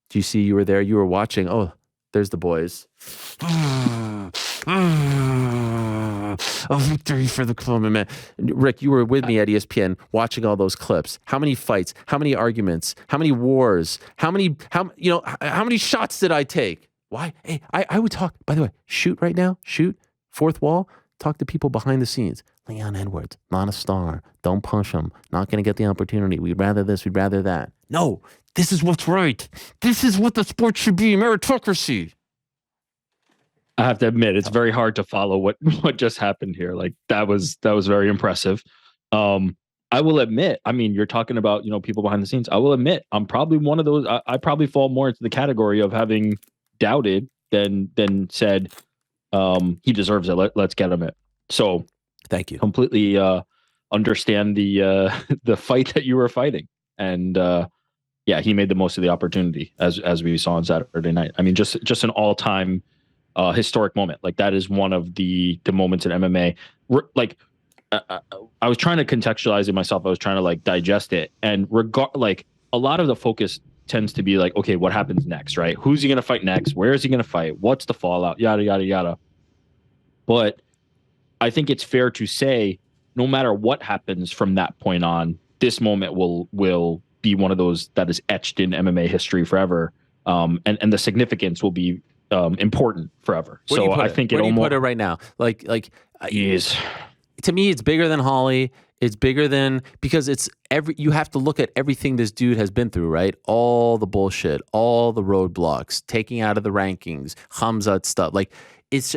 GC, you were there. You were watching. Oh, there's the boys. A victory for the club, man. Rick, you were with me at ESPN watching all those clips. How many fights? How many arguments? How many wars? How many shots did I take? Why? Hey, I would talk. By the way, shoot right now. Shoot. Fourth wall. Talk to people behind the scenes. Leon Edwards, not a star. Don't push him. Not going to get the opportunity. We'd rather this. We'd rather that. No, this is what's right. This is what the sport should be. Meritocracy. I have to admit, it's very hard to follow what just happened here. Like that was very impressive. I will admit, I mean, you're talking about, people behind the scenes. I will admit, I'm probably one of those. I probably fall more into the category of having doubted than said, he deserves it. Let's get him it. So thank you. Completely understand the fight that you were fighting. And yeah, he made the most of the opportunity as we saw on Saturday night. I mean, just an all-time historic moment. Like that is one of the moments in MMA. Like I was trying to contextualize it myself. I was trying to like digest it, and like a lot of the focus tends to be like, okay, what happens next, right? Who's he going to fight next? Where is he going to fight? What's the fallout? Yada, yada, yada. But I think it's fair to say, no matter what happens from that point on, this moment will be one of those that is etched in MMA history forever. And the significance will be important forever. So I think where do you put it right now? Like yes. To me, it's bigger than Holly. It's bigger than, because it's you have to look at everything this dude has been through, right? All the bullshit, all the roadblocks, taking out of the rankings, Khamzat stuff. Like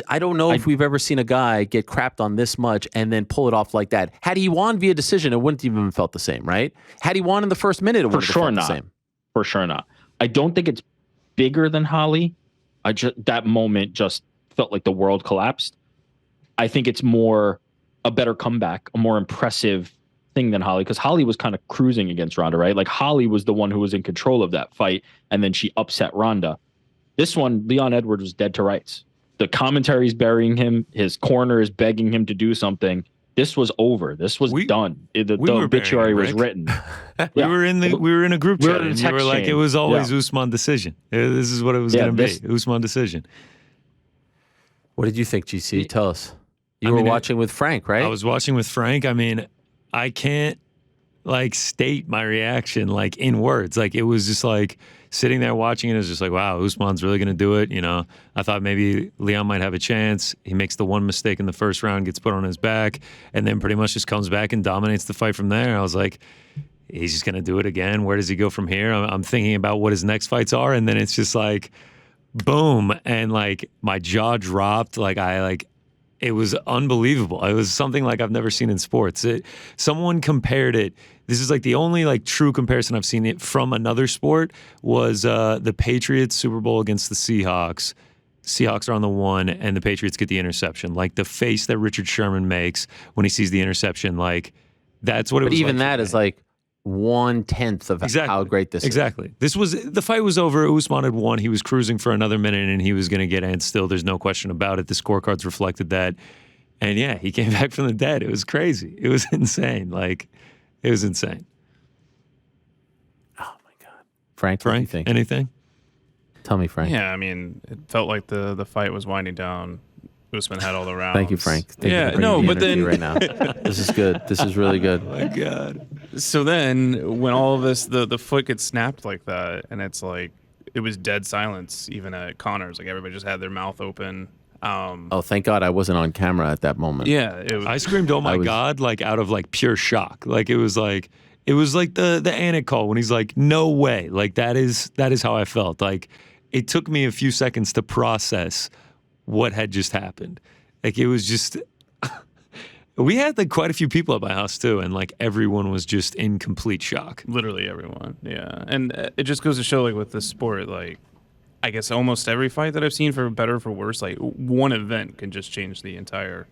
I don't know if we've ever seen a guy get crapped on this much and then pull it off like that. Had he won via decision, it wouldn't even have felt the same, right? Had he won in the first minute, it wouldn't have felt the same. For sure not. I don't think it's bigger than Holly. That moment just felt like the world collapsed. I think it's more a better comeback, a more impressive thing than Holly, because Holly was kind of cruising against Ronda, right? Like Holly was the one who was in control of that fight, and then she upset Ronda. This one, Leon Edwards was dead to rights. The commentary is burying him. His corner is begging him to do something. This was over. This was done. The obituary was written. We were in a group chat, and you were like, it was always Usman decision. This is what it was going to be. Usman decision. What did you think, GC? Tell us. You were watching with Frank, right? I was watching with Frank. I mean, I can't state my reaction in words. It was just sitting there watching it. It was just wow, Usman's really going to do it. I thought maybe Leon might have a chance. He makes the one mistake in the first round, gets put on his back, and then pretty much just comes back and dominates the fight from there. I was like, he's just going to do it again. Where does he go from here? I'm thinking about what his next fights are, and then it's just boom, and my jaw dropped. It was unbelievable. It was something I've never seen in sports. Someone compared it. This is the only true comparison I've seen it from another sport was the Patriots Super Bowl against the Seahawks. Seahawks are on the one, and the Patriots get the interception. The face that Richard Sherman makes when he sees the interception, that's what it was. But even that is 1/10 of how great this is. Exactly. The fight was over. Usman had won. He was cruising for another minute, and he was going to get in still. There's no question about it. The scorecards reflected that. And yeah, he came back from the dead. It was crazy. It was insane. It was insane. Oh my God. Frank, what do you think? Anything? Tell me, Frank. Yeah, I mean, it felt like the fight was winding down. Usman had all the rounds. Thank you, Frank. But then right now, this is good. This is really good. Oh my God. So then, when all of this, the foot gets snapped like that, and it's it was dead silence even at Connor's. Everybody just had their mouth open. Oh, thank God I wasn't on camera at that moment. Yeah, I screamed, "Oh my God!" Out of pure shock. It was the Anik call when he's "No way!" That is how I felt. It took me a few seconds to process what had just happened. It was just we had quite a few people at my house too, and everyone was just in complete shock. Literally everyone, yeah. And it just goes to show with this sport, I guess almost every fight that I've seen, for better or for worse, one event can just change the entire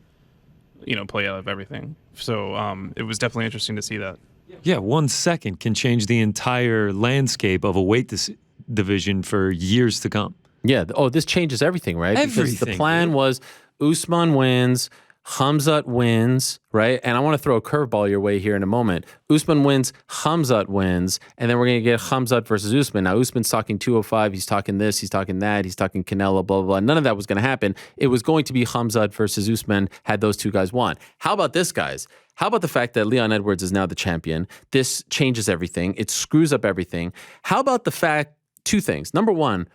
play out of everything. So it was definitely interesting to see that. Yeah, 1 second can change the entire landscape of a weight division for years to come. Yeah. Oh, this changes everything, right? Everything. Because the plan was Usman wins, Khamzat wins, right? And I want to throw a curveball your way here in a moment. Usman wins, Khamzat wins, and then we're going to get Khamzat versus Usman. Now, Usman's talking 205, he's talking this, he's talking that, he's talking Canelo, blah, blah, blah. None of that was going to happen. It was going to be Khamzat versus Usman had those two guys won. How about this, guys? How about the fact that Leon Edwards is now the champion? This changes everything. It screws up everything. How about the fact, two things. Number one,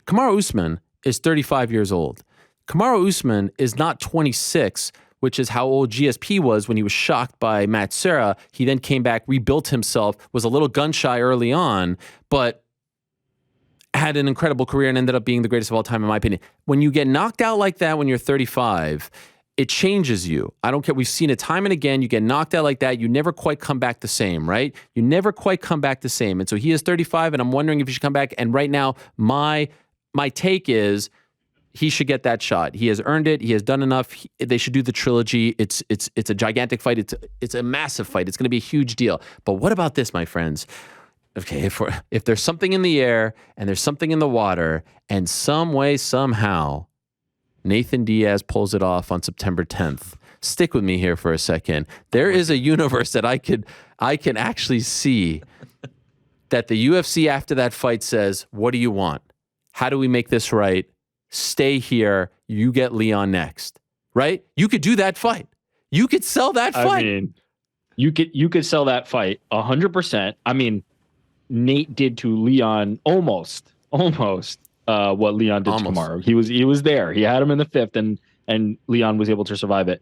Kamaru Usman is 35 years old. Kamaru Usman is not 26, which is how old GSP was when he was shocked by Matt Serra. He then came back, rebuilt himself, was a little gun shy early on, but had an incredible career and ended up being the greatest of all time, in my opinion. When you get knocked out like that when you're 35, it changes you. I don't care. We've seen it time and again. You get knocked out like that, you never quite come back the same, right? You never quite come back the same. And so he is 35, and I'm wondering if he should come back. And right now, my take is, he should get that shot. He has earned it. He has done enough. They should do the trilogy. It's a gigantic fight. It's a massive fight. It's going to be a huge deal. But what about this, my friends? Okay, if there's something in the air and there's something in the water, and some way, somehow, Nathan Diaz pulls it off on September 10th. Stick with me here for a second. There is a universe that I can actually see that the UFC after that fight says, what do you want? How do we make this right? Stay here. You get Leon next, right? You could do that fight. You could sell that fight. I mean, you could sell that fight 100%. I mean, Nate did to Leon almost what Leon did to Kamaru. He was there. He had him in the fifth, and Leon was able to survive it.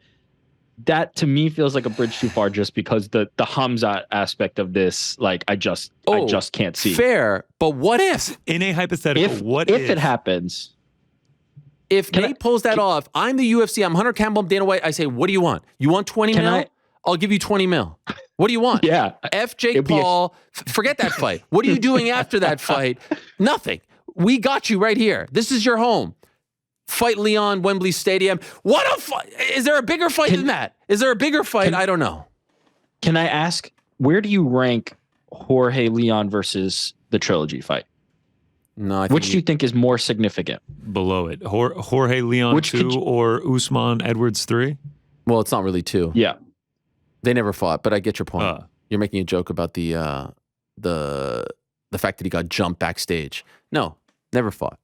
That to me feels like a bridge too far, just because the Khamzat aspect of this, like I just can't see. Fair, but what if in a hypothetical? If it happens? If Nate pulls that off, I'm the UFC, I'm Hunter Campbell, I'm Dana White, I say, what do you want? You want 20 mil? I'll give you 20 mil. What do you want? Yeah. F. Jake Paul, forget that fight. What are you doing after that fight? Nothing. We got you right here. This is your home. Fight Leon, Wembley Stadium. What a fight. Is there a bigger fight than that? Is there a bigger fight? I don't know. Can I ask, where do you rank Jorge Leon versus the trilogy fight? No, which do you think is more significant? Below it. Jorge Leon 2 or Usman Edwards 3? Well, it's not really 2. Yeah. They never fought, but I get your point. You're making a joke about the fact that he got jumped backstage. No, never fought.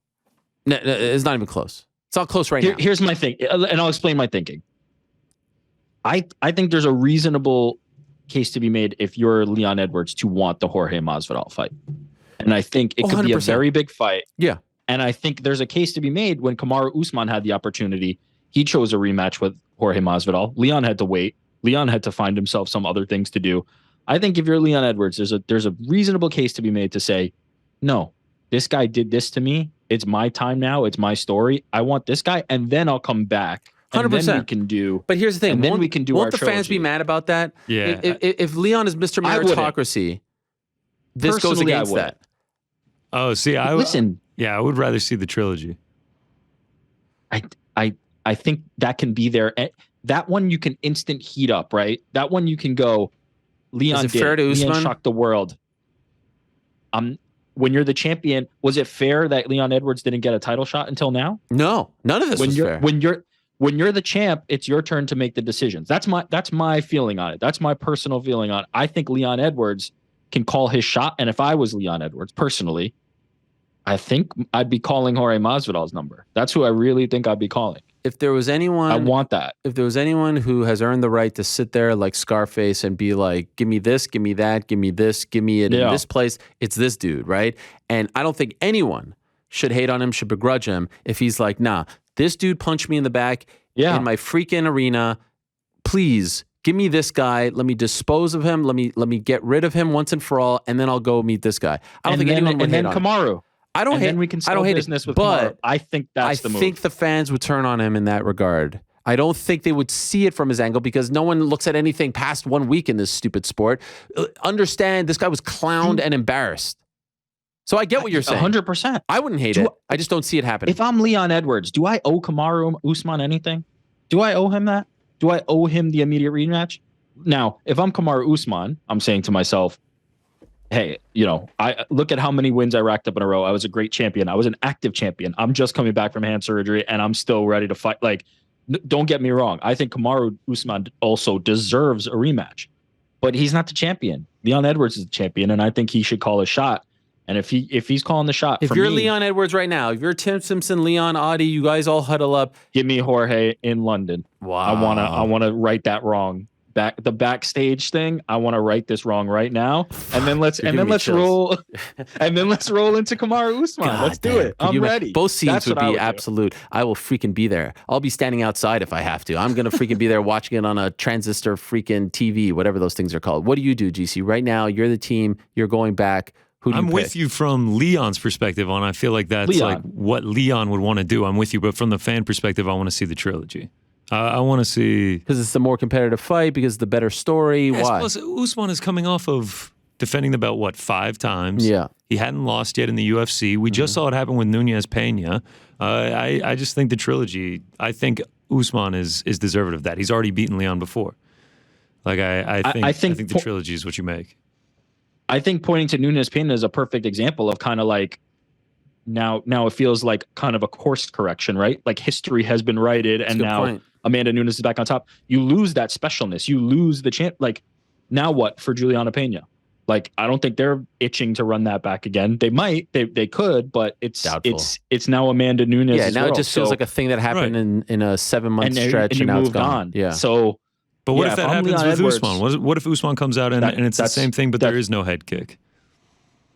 No, it's not even close. It's not close right now. Here's my thing, and I'll explain my thinking. I think there's a reasonable case to be made if you're Leon Edwards to want the Jorge Masvidal fight. And I think it could be a very big fight. Yeah. And I think there's a case to be made when Kamaru Usman had the opportunity. He chose a rematch with Jorge Masvidal. Leon had to wait. Leon had to find himself some other things to do. I think if you're Leon Edwards, there's a reasonable case to be made to say, no, this guy did this to me. It's my time now. It's my story. I want this guy, and then I'll come back. 100%. Then we can do. But here's the thing. And then we can do. Won't the fans be mad about that? Yeah. If Leon is Mr. Meritocracy, this goes against that. Oh, see, I would rather see the trilogy. I think that can be there. That one you can instant heat up, right? That one you can go. Leon is it fair to Usman? Leon shocked the world. When you're the champion, was it fair that Leon Edwards didn't get a title shot until now? No, none of this was fair. When you're the champ, it's your turn to make the decisions. That's my feeling on it. That's my personal feeling on it. I think Leon Edwards can call his shot, and if I was Leon Edwards personally, I think I'd be calling Jorge Masvidal's number. That's who I really think I'd be calling. If there was anyone, I want that. If there was anyone who has earned the right to sit there like Scarface and be like, give me this, give me that, give me this, give me it in this place, it's this dude, right? And I don't think anyone should hate on him, should begrudge him if he's like, nah, this dude punched me in the back in my freaking arena. Please give me this guy. Let me dispose of him. Let me get rid of him once and for all, and then I'll go meet this guy. I don't think anyone would hate on him. Kamaru. I don't hate. Then we can I don't hate business it, with but Kamaru. I think that's the move. I think the fans would turn on him in that regard. I don't think they would see it from his angle because no one looks at anything past 1 week in this stupid sport. Understand, this guy was clowned and embarrassed. So I get what you're saying. 100%. I wouldn't hate it. I just don't see it happening. If I'm Leon Edwards, do I owe Kamaru Usman anything? Do I owe him that? Do I owe him the immediate rematch? Now, if I'm Kamaru Usman, I'm saying to myself, hey, I look at how many wins I racked up in a row. I was a great champion. I was an active champion. I'm just coming back from hand surgery and I'm still ready to fight. Like, don't get me wrong. I think Kamaru Usman also deserves a rematch, but he's not the champion. Leon Edwards is the champion, and I think he should call a shot. And if he's calling the shot, If for you're me, Leon Edwards right now, if you're Tim Simpson, Leon, Audie, you guys all huddle up. give me Jorge in London. Wow. I wanna right that wrong. The backstage thing. I want to right this wrong right now, and then let's roll, and then let's roll into Kamaru Usman. Let's do it. I'm ready. Both scenes That's would what I be would do. absolute. I will freaking be there. I'll be standing outside if I have to. I'm gonna freaking be there watching it on a transistor freaking TV, whatever those things are called. What do you do, GC? Right now, you're the team. You're going back. Who do you I'm pick? with you from Leon's perspective on. I feel like that's Leon. like what Leon would want to do. I'm with you, but from the fan perspective, I want to see the trilogy. I want to see Because it's the more competitive fight. Because the better story. Yes, Why? plus Usman is coming off of defending the belt 5 times. Yeah. He hadn't lost yet in the UFC. We just saw it happen with Nunez Pena. I just think the trilogy. I think Usman is deserving of that. He's already beaten Leon before. Like I think the trilogy is what you make. I think pointing to Nunez Pena is a perfect example of kind of like now it feels like kind of a course correction, right? Like history has been righted, and a good now point. Amanda Nunes is back on top. You lose that specialness. You lose the champ. Like now what for Juliana Pena? Like I don't think they're itching to run that back again. They might, they could, but it's Doubtful. it's now Amanda Nunes. Yeah. Now it just feels like a thing that happened in a 7-month stretch, and now it's moved gone. on. Yeah. So. But what Yeah, if that I'm happens Leon with Edwards, Usman? What if Usman comes out and it's the same thing, but there is no head kick?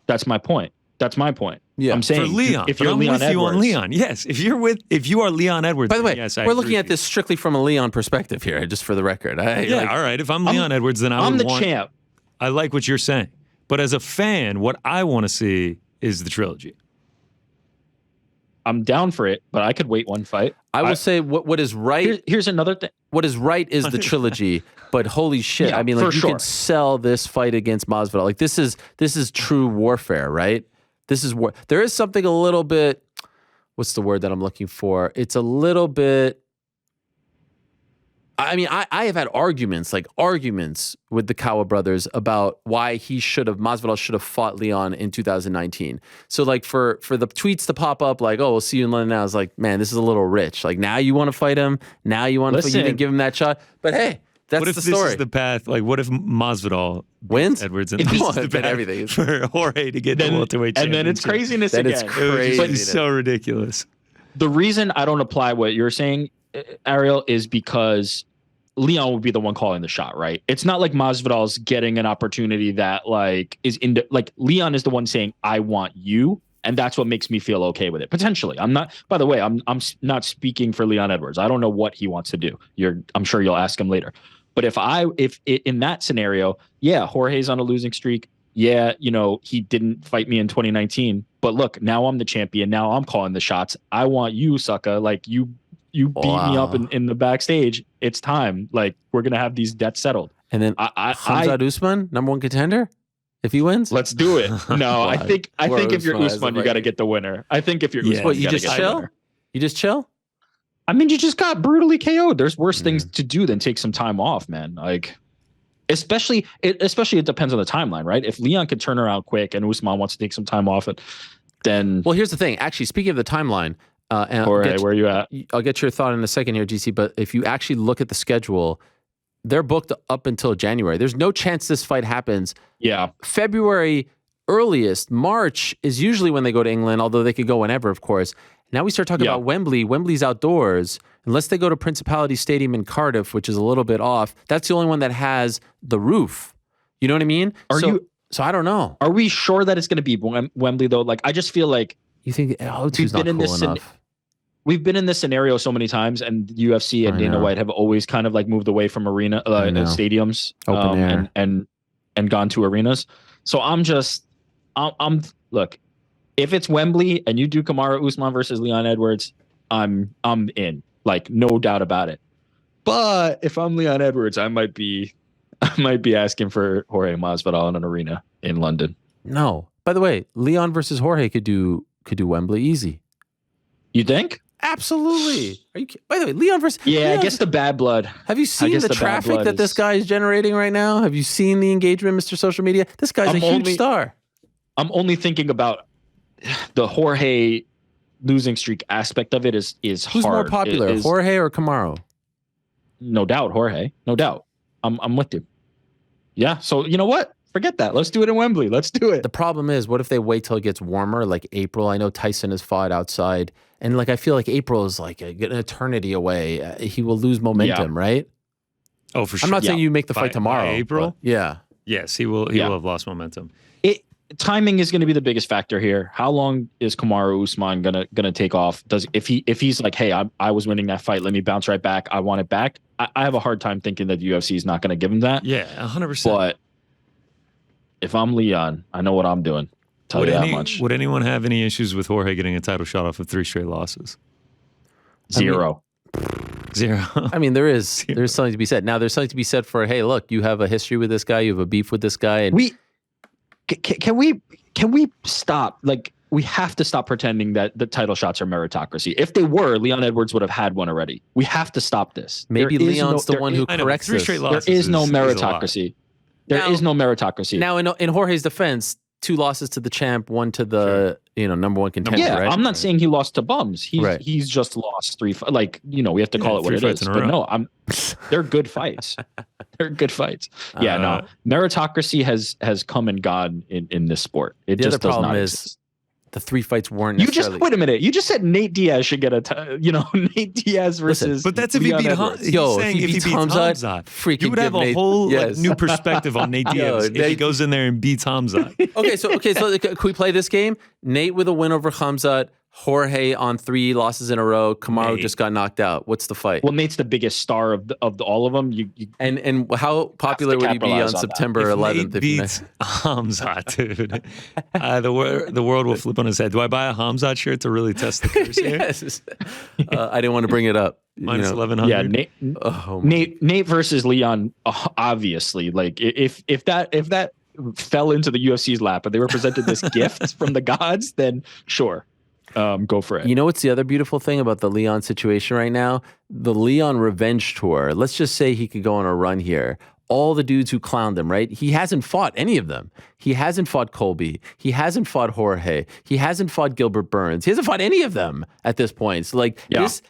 That's my point. That's my point. Yeah. I'm saying For Leon, if but you're I'm Leon with you Edwards, on Leon. Yes, if you are Leon Edwards. By the way, then yes, I we're agree looking at with you. this strictly from a Leon perspective here, just for the record. All right. If I'm Leon Edwards, then I'm the champ. I like what you're saying, but as a fan, what I want to see is the trilogy. I'm down for it, but I could wait one fight. I will say what is right. Here's another thing. What is right is the trilogy, but holy shit! Yeah, I mean, like for you sure. can sell this fight against Masvidal. Like this is true warfare, right? This is war. There is something a little bit. What's the word that I'm looking for? It's a little bit. I mean, I have had arguments with the Kawa brothers about why Masvidal should have fought Leon in 2019. So like for the tweets to pop up like, oh, we'll see you in London now. I was like, man, this is a little rich. Like now you want to fight him. Now you want to fight. You didn't give him that shot. But hey, that's What if the this story. is the path? Like, what if Masvidal Wins? Edwards and It this is won, the but path everything. for Jorge to get the welterweight And then it's championship? craziness Then again. it's It would just be crazy. so ridiculous. The reason I don't apply what you're saying, Ariel, is because Leon would be the one calling the shot, right? It's not like Masvidal's getting an opportunity that like is in like Leon is the one saying, I want you. And that's what makes me feel okay with it. Potentially. I'm not, by the way, I'm not speaking for Leon Edwards. I don't know what he wants to do. I'm sure you'll ask him later. But if in that scenario, yeah, Jorge's on a losing streak. Yeah, he didn't fight me in 2019. But look, now I'm the champion. Now I'm calling the shots. I want you, sucker. Like you beat me up in the backstage. It's time. Like we're gonna have these debts settled. And then Khamzat Usman, number 1 contender, if he wins. Let's do it. No, I think if you're Usman, you got to get the winner. I think if you're Usman, What, you gotta just get the chill? winner. You just chill? I mean, you just got brutally KO'd. There's worse things to do than take some time off, man. Like, especially it depends on the timeline, right? If Leon can turn around quick and Usman wants to take some time off, then Well, here's the thing. Actually, speaking of the timeline, and Jorge, where are you at? I'll get your thought in a second here, GC. But if you actually look at the schedule, they're booked up until January. There's no chance this fight happens. Yeah, February earliest. March is usually when they go to England, although they could go whenever, of course. Now we start talking about Wembley. Wembley's outdoors. Unless they go to Principality Stadium in Cardiff, which is a little bit off. That's the only one that has the roof. You know what I mean? So I don't know. Are we sure that it's going to be Wembley though? Like, I just feel like You think O2's not cool enough? We've been in this scenario so many times, and UFC and Dana White have always kind of like moved away from stadiums, Open air. and gone to arenas. So I'm look, if it's Wembley and you do Kamaru Usman versus Leon Edwards, I'm in, like no doubt about it. But if I'm Leon Edwards, I might be asking for Jorge Masvidal in an arena in London. No. By the way, Leon versus Jorge could do Wembley easy. You think? Absolutely. Are you? By the way, Leon versus I guess the bad blood. Have you seen guess the the bad traffic blood that this is- guy is generating right now? Have you seen the engagement, Mr. Social Media? This guy's a huge star. I'm only thinking about the Jorge losing streak aspect of it is Who's hard. more popular, Jorge or Kamaru? No doubt, Jorge. No doubt. I'm with you. Yeah. So you know what? Forget that. Let's do it in Wembley. Let's do it. The problem is, what if they wait till it gets warmer, like April? I know Tyson has fought outside, and like I feel like April is like an eternity away. He will lose momentum, right? Oh, for sure. I'm not saying you make the fight tomorrow. By April? Yeah. Yes, he will. He will have lost momentum. Timing is going to be the biggest factor here. How long is Kamaru Usman gonna take off? If he's like, hey, I was winning that fight, let me bounce right back. I want it back. I have a hard time thinking that the UFC is not going to give him that. Yeah, 100%. But if I'm Leon, I know what I'm doing. Tell you that much. Would anyone have any issues with Jorge getting a title shot off of 3 straight losses? Zero. Zero. I mean, there's something to be said. Now, there's something to be said for, hey, look, you have a history with this guy, you have a beef with this guy, and can we stop? Like, we have to stop pretending that the title shots are meritocracy. If they were, Leon Edwards would have had one already. We have to stop this. Maybe Leon's the one who corrects this. There is no meritocracy. There is no meritocracy. Now, in Jorge's defense, 2 losses to the champ, 1 to the number 1 contender. Yeah, right? I'm not saying he lost to bums. He's just lost 3. Like, we have to call it what it is. But no, they're good fights. They're good fights. Yeah, no, meritocracy has come and gone in this sport. It just does not exist. The 3 fights weren't. Wait a minute. You just said Nate Diaz should get Nate Diaz versus. But that's if he beat Hamzat. If he beats Hamzat, you would have a whole new perspective on Nate Diaz if he goes in there and beats Hamzat. Okay, so can we play this game? Nate with a win over Hamzat. Jorge on 3 losses in a row. Kamaru just got knocked out. What's the fight? Well, Nate's the biggest star of all of them. And how popular would he be on September 11th? Nate beats Hamzat, dude. The world will flip on his head. Do I buy a Hamzat shirt to really test the curse here? Yes. I didn't want to bring it up. Minus 1,100. Yeah, Nate versus Leon. Obviously, like if that fell into the UFC's lap and they were presented this gift from the gods, then sure. Go for it. You know what's the other beautiful thing about the Leon situation right now? The Leon Revenge Tour. Let's just say he could go on a run here. All the dudes who clowned him, right? He hasn't fought any of them. He hasn't fought Colby. He hasn't fought Jorge. He hasn't fought Gilbert Burns. He hasn't fought any of them at this point. So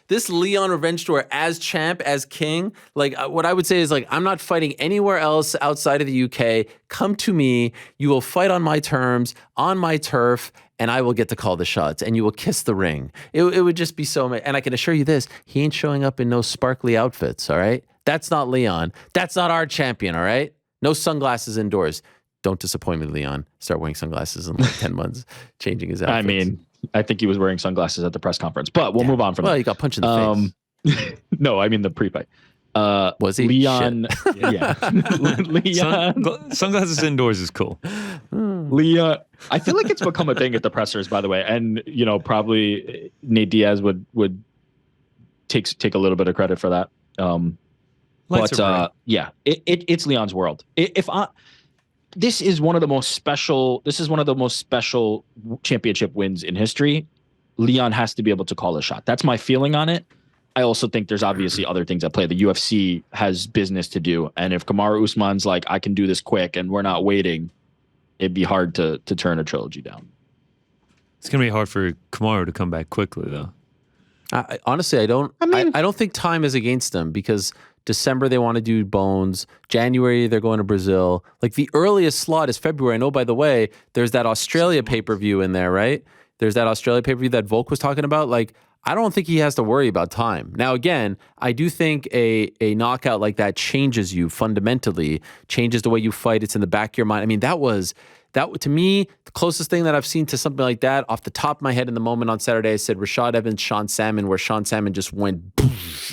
this Leon Revenge Tour as champ, as king, like what I would say is like, I'm not fighting anywhere else outside of the UK. Come to me. You will fight on my terms, on my turf, and I will get to call the shots, and you will kiss the ring. It would just be so amazing. And I can assure you this, he ain't showing up in no sparkly outfits, all right? That's not Leon. That's not our champion, all right? No sunglasses indoors. Don't disappoint me, Leon. Start wearing sunglasses in like 10 months, changing his outfits. I mean, I think he was wearing sunglasses at the press conference, but we'll move on from that. Well, he got punched in the face. No, I mean the pre-fight. Was he? Leon? Yeah. Leon. Sunglasses indoors is cool. Leon. I feel like it's become a thing at the pressers, by the way, and probably Nate Diaz would take a little bit of credit for that. It's Leon's world. This is one of the most special. This is one of the most special championship wins in history. Leon has to be able to call a shot. That's my feeling on it. I also think there's obviously other things at play. The UFC has business to do, and if Kamaru Usman's like, I can do this quick, and we're not waiting, it'd be hard to turn a trilogy down. It's gonna be hard for Kamaru to come back quickly, though. Honestly, I don't think time is against them because December they want to do Bones. January they're going to Brazil. Like the earliest slot is February. I know, by the way, there's that Australia pay-per-view in there, right? There's that Australia pay-per-view that Volk was talking about. Like, I don't think he has to worry about time. Now, again, I do think a knockout like that changes you fundamentally, changes the way you fight. It's in the back of your mind. I mean, that to me, the closest thing that I've seen to something like that off the top of my head in the moment on Saturday, I said Rashad Evans, Sean Salmon, where Sean Salmon just went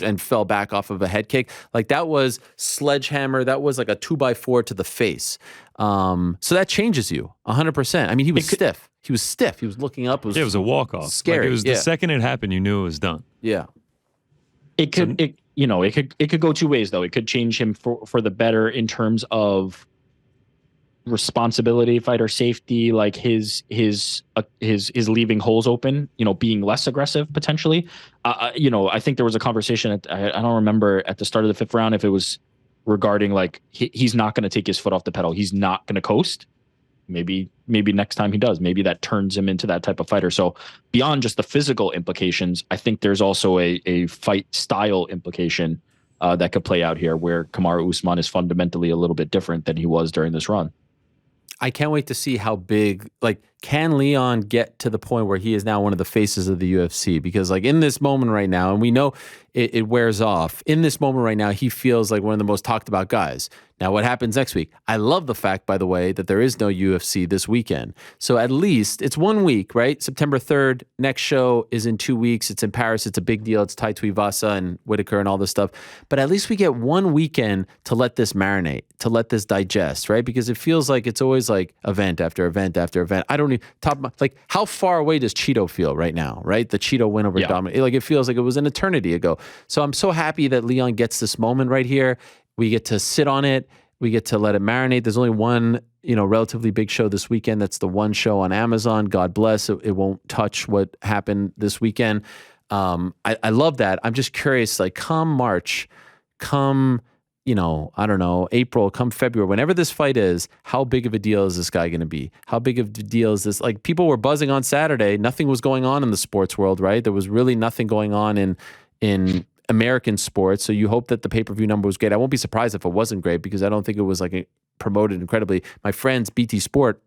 and fell back off of a head kick. Like that was sledgehammer. That was like a 2x4 to the face. So that changes you 100%. I mean, he was stiff. He was stiff. He was looking up. It was a walk-off. Scary. Like it was the second it happened, you knew it was done. Yeah. It could go 2 ways though. It could change him for the better in terms of responsibility, fighter safety, like his leaving holes open, being less aggressive potentially. I think there was a conversation I don't remember at the start of the 5th round if it was regarding like he's not going to take his foot off the pedal. He's not going to coast. Maybe maybe next time he does, maybe that turns him into that type of fighter. So beyond just the physical implications, I think there's also a fight style implication that could play out here, where Kamaru Usman is fundamentally a little bit different than he was during this run. I can't wait to see how big, like, can Leon get to the point where he is now one of the faces of the UFC? Because, like, in this moment right now, and we know it wears off, in this moment right now, he feels like one of the most talked about guys. Now, what happens next week? I love the fact, by the way, that there is no UFC this weekend. So at least it's 1 week, right? September 3rd, next show is in 2 weeks. It's in Paris. It's a big deal. It's Tai Tuivasa and Whitaker and all this stuff. But at least we get 1 weekend to let this marinate, to let this digest, right? Because it feels like it's always like event after event after event. I don't even, like, how far away does Cheeto feel right now, right? The Cheeto win over Dominic. Like, it feels like it was an eternity ago. So I'm so happy that Leon gets this moment right here. We get to sit on it. We get to let it marinate. There's only one, relatively big show this weekend. That's the one show on Amazon. God bless. It won't touch what happened this weekend. I love that. I'm just curious, like, come March, come, I don't know, April, come February, whenever this fight is, how big of a deal is this guy going to be? How big of a deal is this? Like, people were buzzing on Saturday. Nothing was going on in the sports world, right? There was really nothing going on in American sports. So you hope that the pay-per-view number was great. I won't be surprised if it wasn't great, because I don't think it was like promoted incredibly. My friends, BT Sport,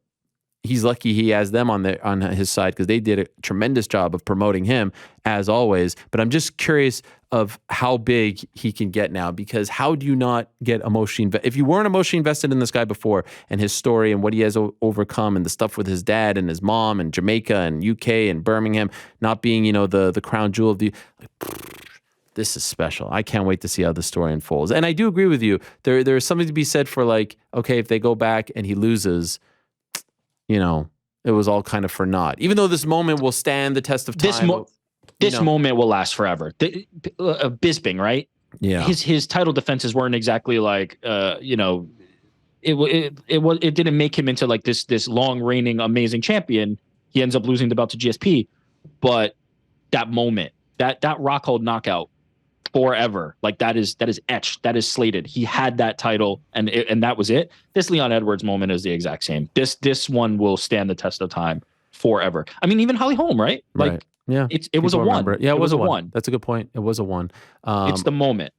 he's lucky he has them on his side, because they did a tremendous job of promoting him, as always. But I'm just curious of how big he can get now, because how do you not get emotionally if you weren't emotionally invested in this guy before, and his story and what he has overcome, and the stuff with his dad and his mom and Jamaica and UK and Birmingham not being, the crown jewel of the, like, this is special. I can't wait to see how the story unfolds. And I do agree with you. There's something to be said for, like, okay, if they go back and he loses, it was all kind of for naught. Even though this moment will stand the test of time. This moment will last forever. Bisping, right? Yeah. His title defenses weren't exactly like, it didn't make him into like this long reigning amazing champion. He ends up losing the belt to GSP, but that moment, that Rockhold knockout, forever, like, that is etched, that is slated. He had that title, and that was it. This Leon Edwards moment is the exact same. This one will stand the test of time forever. I mean, even Holly Holm, right? Like, right. Yeah, it was a one. Yeah, it was a one. That's a good point. It was a one. It's the moment.